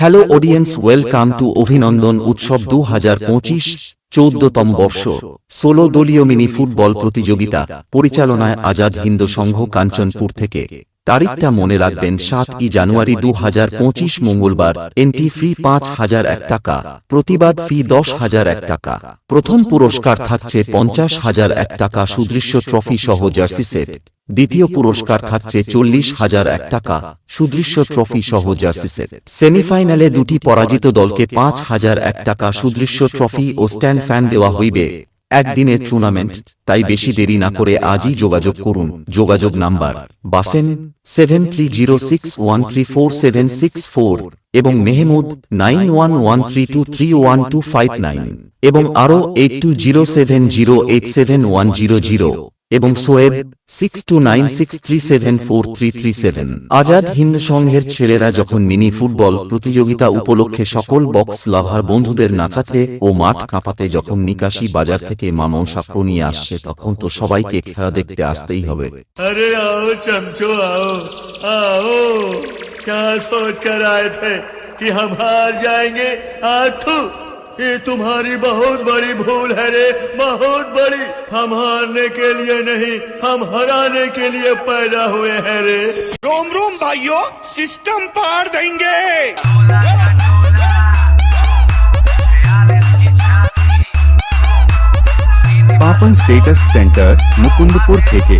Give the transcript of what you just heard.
Hello audience, welcome to অভিনন্দন উৎসব 2025 14তম বর্ষ 16 দলীয় মিনি ফুটবল প্রতিযোগিতা পরিচালনায় আজাদ হিন্দ সংঘ কাঞ্চনপুর থেকে। তারিখটা মনে রাখবেন 7ই জানুয়ারি 2025 মঙ্গলবার। এন্ট্রি ফি 5,001 টাকা, প্রতিবাদ ফি 10,001 টাকা। প্রথম পুরস্কার থাকছে 50,001 টাকা সুদৃশ্য ট্রফি সহ জার্সি সেট। দ্বিতীয় পুরস্কার থাকছে 40,001 টাকা সুদৃশ্য ট্রফি সহ জার্সি সেট। সেমিফাইনালে দুটি পরাজিত দলকে 5,001 টাকা সুদৃশ্য ট্রফি ও স্ট্যান্ড ফ্যান দেওয়া হইবে। একদিনের টুর্নামেন্ট, তাই বেশি দেরি না করে আজই যোগাযোগ করুন। যোগাযোগ নাম্বার বাসেন 7306134764 এবং মেহমুদ 9113231259 এবং আরও 8207087100 এবং সোয়েব 6296374337। আজাদ হিন্দ সংঘের ছেলেরা যখন মিনি ফুটবল প্রতিযোগিতা উপলক্ষে সকল বক্স লাভার বন্ধুদের নাচাতে ও মাঠ কাঁপাতে যখন নিকাশি বাজার থেকে মামন সাক্ষ্য নিয়ে আসছে, তখন তো সবাইকে খেলা দেখতে আসতেই হবে। अरे आओ चमचो आओ आओ, क्या सोच कर आए थे कि हम हार जाएंगे? आठू, ये तुम्हारी बहुत बड़ी भूल है रे, बहुत बड़ी। हम हारने के लिए नहीं, हम हराने के लिए पैदा हुए हैं रे। रोम रोम भाइयों, सिस्टम पार देंगे। पापन स्टेटस सेंटर मुकुंदपुर থেকে।